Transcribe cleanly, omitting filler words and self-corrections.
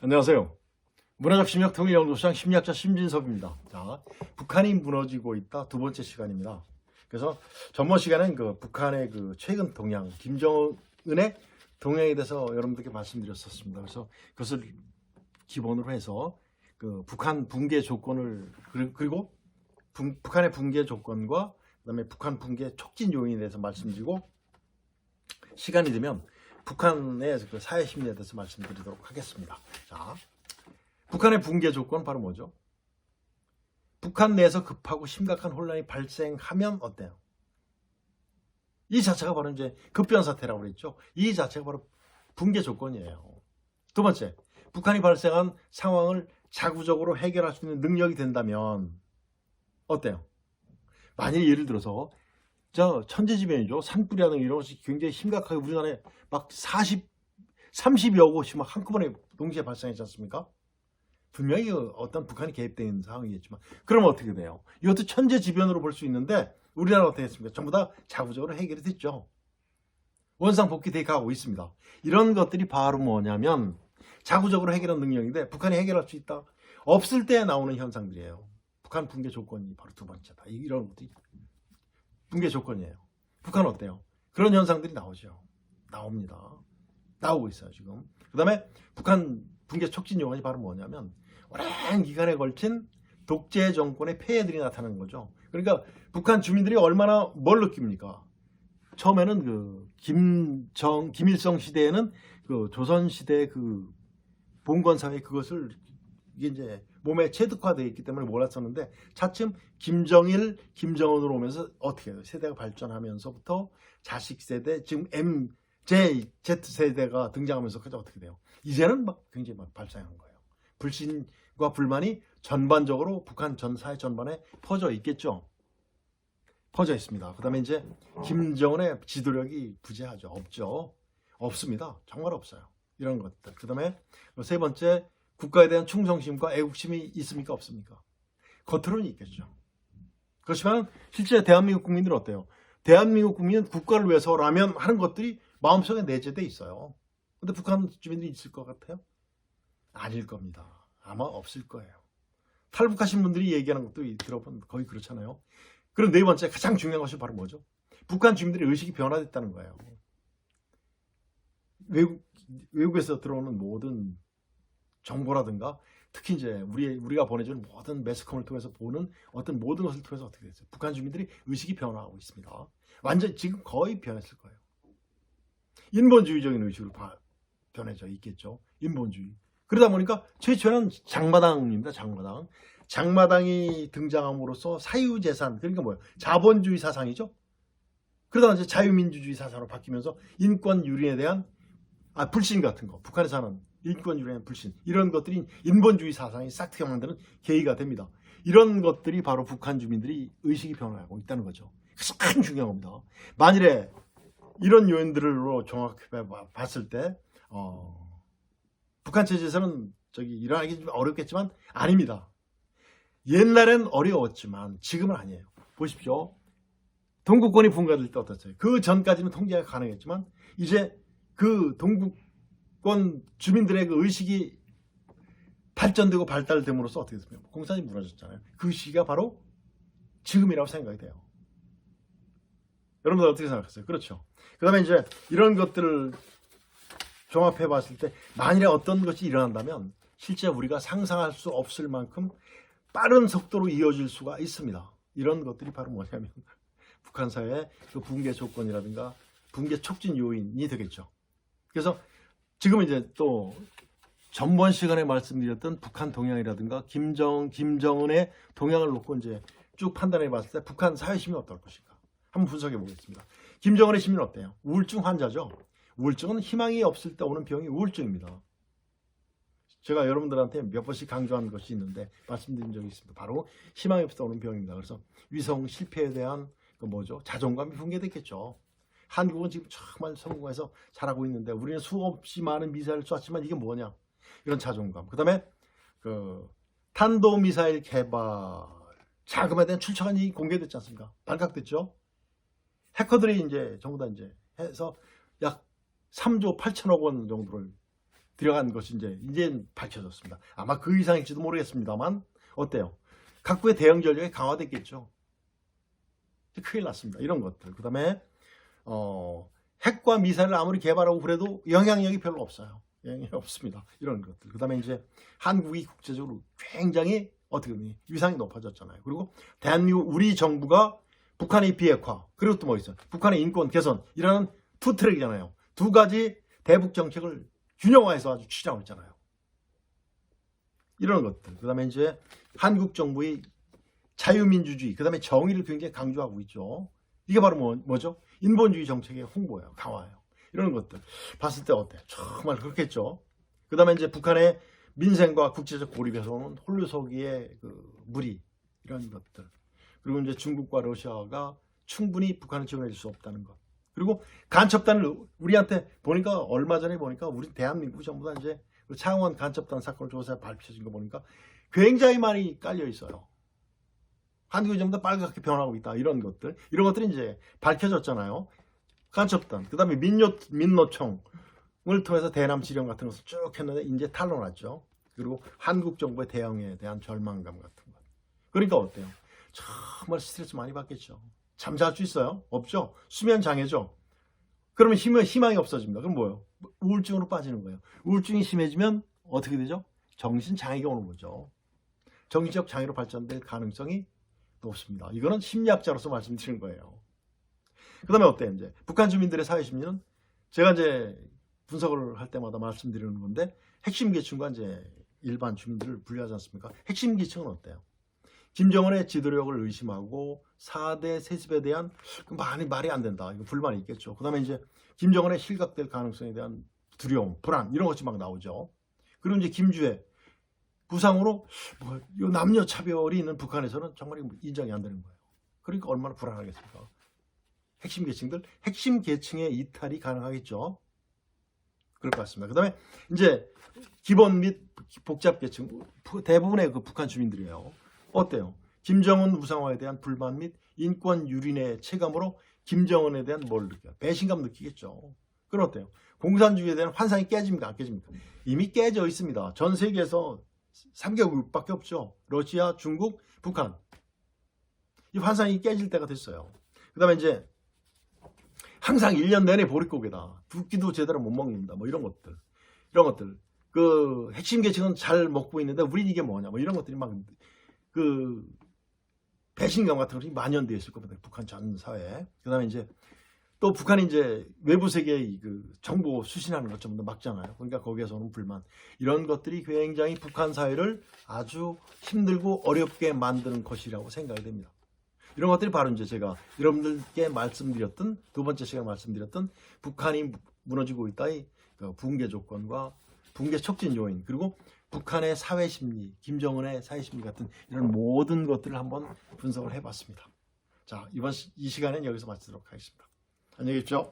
안녕하세요. 문화적 심리학 통일연구소장 심리학자 심진섭입니다. 자, 북한이 무너지고 있다 두 번째 시간입니다. 그래서 전번 시간은 북한의 최근 동향, 김정은의 동향에 대해서 여러분들께 말씀드렸었습니다. 그래서 그것을 기본으로 해서 북한 붕괴 조건을 그리고 북한의 붕괴 조건과 그다음에 북한 붕괴 촉진 요인에 대해서 말씀드리고 시간이 되면 북한의 사회 심리에 대해서 말씀드리도록 하겠습니다. 자, 북한의 붕괴 조건 바로 뭐죠? 북한 내에서 급하고 심각한 혼란이 발생하면 어때요? 이 자체가 바로 이제 급변 사태라고 그랬죠. 이 자체가 바로 붕괴 조건이에요. 두 번째, 북한이 발생한 상황을 자구적으로 해결할 수 있는 능력이 된다면 어때요? 만일 예를 들어서 천재지변이죠. 산불이라든가 이런 것이 굉장히 심각하게 우리나라에 막 30여 곳이 막 한꺼번에 동시에 발생했지 않습니까? 분명히 어떤 북한이 개입된 상황이겠지만 그러면 어떻게 돼요? 이것도 천재지변으로 볼 수 있는데 우리나라는 어떻게 했습니까? 전부 다 자구적으로 해결이 됐죠. 원상복귀 돼 가고 있습니다. 이런 것들이 바로 뭐냐면 자구적으로 해결한 능력인데 북한이 해결할 수 있다. 없을 때 나오는 현상들이에요. 북한 붕괴 조건이 바로 두 번째다. 이런 것들이 붕괴 조건이에요. 북한은 어때요? 그런 현상들이 나오죠. 나옵니다. 나오고 있어요, 지금. 그 다음에 북한 붕괴 촉진 요인이 바로 뭐냐면 오랜 기간에 걸친 독재 정권의 폐해들이 나타나는 거죠. 그러니까 북한 주민들이 얼마나 뭘 느낍니까? 처음에는 김일성 시대에는 조선 시대 봉건 사회 그것을 이게 이제 몸에 체득화되어 있기 때문에 몰랐었는데 차츰 김정일, 김정은으로 오면서 어떻게 해요? 세대가 발전하면서부터 자식 세대, 지금 Z세대가 등장하면서까지 어떻게 돼요? 이제는 굉장히 발생한 거예요. 불신과 불만이 전반적으로 북한 전 사회 전반에 퍼져 있겠죠. 퍼져 있습니다. 그 다음에 이제 김정은의 지도력이 부재하죠. 없죠. 없습니다. 정말 없어요. 이런 것들. 그 다음에 세 번째, 국가에 대한 충성심과 애국심이 있습니까? 없습니까? 겉으로는 있겠죠. 그렇지만 실제 대한민국 국민들은 어때요? 대한민국 국민은 국가를 위해서라면 하는 것들이 마음속에 내재되어 있어요. 근데 북한 주민들이 있을 것 같아요? 아닐 겁니다. 아마 없을 거예요. 탈북하신 분들이 얘기하는 것도 들어보면 거의 그렇잖아요. 그럼 네 번째 가장 중요한 것이 바로 뭐죠? 북한 주민들의 의식이 변화됐다는 거예요. 외국에서 들어오는 모든 정보라든가 특히 이제 우리가 보내주는 모든 매스컴을 통해서 보는 어떤 모든 것을 통해서 어떻게 됐어요? 북한 주민들이 의식이 변화하고 있습니다. 완전 지금 거의 변했을 거예요. 인본주의적인 의식으로 변해져 있겠죠. 인본주의. 그러다 보니까 최초는 장마당입니다. 장마당이 등장함으로써 사유재산, 그러니까 뭐예요? 자본주의 사상이죠. 그러다가 이제 자유민주주의 사상으로 바뀌면서 인권 유린에 대한 불신 같은 거, 북한에 사는 인권 유린의 불신, 이런 것들이 인본주의 사상이 싹트게 만드는 계기가 됩니다. 이런 것들이 바로 북한 주민들이 의식이 변화하고 있다는 거죠. 가장 중요한 겁니다. 만일에 이런 요인들로 종합해 봤을 때 북한 체제에서는 일어나기 좀 어렵겠지만 아닙니다. 옛날엔 어려웠지만 지금은 아니에요. 보십시오. 동구권이 분가될 때 어땠어요? 그 전까지는 통제가 가능했지만 이제 동구권 주민들의 의식이 발전되고 발달됨으로써 어떻게 됐습니까? 공산이 무너졌잖아요. 그 시기가 바로 지금이라고 생각이 돼요. 여러분들 어떻게 생각하세요? 그렇죠. 그 다음에 이제 이런 것들을 종합해 봤을 때 만일에 어떤 것이 일어난다면 실제 우리가 상상할 수 없을 만큼 빠른 속도로 이어질 수가 있습니다. 이런 것들이 바로 뭐냐면 북한 사회의 붕괴 조건이라든가 붕괴 촉진 요인이 되겠죠. 그래서 지금 이제 또 전번 시간에 말씀드렸던 북한 동향이라든가 김정은의 동향을 놓고 이제 쭉 판단해 봤을 때 북한 사회 시민은 어떨 것인가 한번 분석해 보겠습니다. 김정은의 시민은 어때요? 우울증 환자죠. 우울증은 희망이 없을 때 오는 병이 우울증입니다. 제가 여러분들한테 몇 번씩 강조한 것이 있는데 말씀드린 적이 있습니다. 바로 희망이 없을 때 오는 병입니다. 그래서 위성 실패에 대한 자존감이 붕괴됐겠죠. 한국은 지금 정말 성공해서 잘하고 있는데 우리는 수없이 많은 미사일을 쐈지만 이게 뭐냐? 이런 자존감. 그 다음에 탄도미사일 개발 자금에 대한 출처가 공개됐지 않습니까? 발각됐죠. 해커들이 이제 전부 다 이제 해서 약 3조 8천억 원 정도를 들어간 것이 이제 밝혀졌습니다. 아마 그 이상일지도 모르겠습니다만 어때요? 각국의 대응 전략이 강화됐겠죠. 큰일 났습니다. 이런 것들. 그 다음에 핵과 미사일을 아무리 개발하고 그래도 영향력이 별로 없어요. 영향력이 없습니다. 이런 것들. 그 다음에 이제 한국이 국제적으로 굉장히 어떻게 보면 위상이 높아졌잖아요. 그리고 대한민국 우리 정부가 북한의 비핵화 그리고 또 뭐 있어요? 북한의 인권 개선 이라는 투 트랙이잖아요. 두 가지 대북 정책을 균형화해서 아주 추진하고 있잖아요. 이런 것들. 그 다음에 이제 한국 정부의 자유민주주의, 그 다음에 정의를 굉장히 강조하고 있죠. 이게 바로 뭐죠? 인본주의 정책의 홍보예요. 강화예요. 이런 것들. 봤을 때 어때요? 정말 그렇겠죠. 그 다음에 이제 북한의 민생과 국제적 고립에서 오는 홀로서기의 그 무리, 이런 것들. 그리고 이제 중국과 러시아가 충분히 북한을 지원해 줄 수 없다는 것. 그리고 간첩단을 우리한테 보니까 얼마 전에 보니까 우리 대한민국 전부 다 이제 그 창원 간첩단 사건을 조사해 밝혀진 거 보니까 굉장히 많이 깔려 있어요. 한국이 전부 다 빨갛게 변하고 있다. 이런 것들이 이제 밝혀졌잖아요. 간첩단, 그 다음에 민노총을 통해서 대남 지령 같은 것을 쭉 했는데 이제 탄로났죠. 그리고 한국 정부의 대응에 대한 절망감 같은 것. 그러니까 어때요? 정말 스트레스 많이 받겠죠. 잠잘 수 있어요? 없죠. 수면 장애죠. 그러면 희망이 없어집니다. 그럼 뭐예요? 우울증으로 빠지는 거예요. 우울증이 심해지면 어떻게 되죠? 정신 장애가 오는 거죠. 정신적 장애로 발전될 가능성이 높습니다. 이거는 심리학자로서 말씀드리는 거예요. 그 다음에 어때요? 이제 북한 주민들의 사회심리는 제가 이제 분석을 할 때마다 말씀드리는 건데 핵심 계층과 이제 일반 주민들을 분류하지 않습니까? 핵심 계층은 어때요? 김정은의 지도력을 의심하고 4대 세습에 대한 말이 안 된다. 이거 불만이 있겠죠. 그 다음에 이제 김정은의 실각될 가능성에 대한 두려움, 불안 이런 것이 막 나오죠. 그리고 이제 김주애 부상으로 남녀 차별이 있는 북한에서는 정말 인정이 안 되는 거예요. 그러니까 얼마나 불안하겠습니까? 핵심 계층들, 핵심 계층의 이탈이 가능하겠죠. 그럴 것 같습니다. 그 다음에 이제 기본 및 복잡 계층, 대부분의 그 북한 주민들이에요. 어때요? 김정은 우상화에 대한 불만 및 인권 유린의 체감으로 김정은에 대한 뭘 느껴요? 배신감 느끼겠죠. 그럼 어때요? 공산주의에 대한 환상이 깨집니까? 안 깨집니까? 이미 깨져 있습니다. 전 세계에서 3개국밖에 없죠. 러시아, 중국, 북한. 이 환상이 깨질 때가 됐어요. 그 다음에 이제 항상 1년 내내 보릿고개다. 두 끼도 제대로 못 먹는다. 뭐 이런 것들. 그 핵심 계층은 잘 먹고 있는데 우린 이게 뭐냐. 뭐 이런 것들이 막 그 배신감 같은 것이 만연되어 있을 겁니다. 북한 전 사회에. 그 다음에 이제 또 북한이 이제 외부 세계의 그 정보 수신하는 것 전부 다 막잖아요. 그러니까 거기에서 오는 불만. 이런 것들이 굉장히 북한 사회를 아주 힘들고 어렵게 만드는 것이라고 생각이 됩니다. 이런 것들이 바로 이제 제가 여러분들께 말씀드렸던 두 번째 시간에 말씀드렸던 북한이 무너지고 있다의 그 붕괴 조건과 붕괴 촉진 요인 그리고 북한의 사회심리, 김정은의 사회심리 같은 이런 모든 것들을 한번 분석을 해봤습니다. 자, 이 시간엔 여기서 마치도록 하겠습니다. 안녕히 계십시오.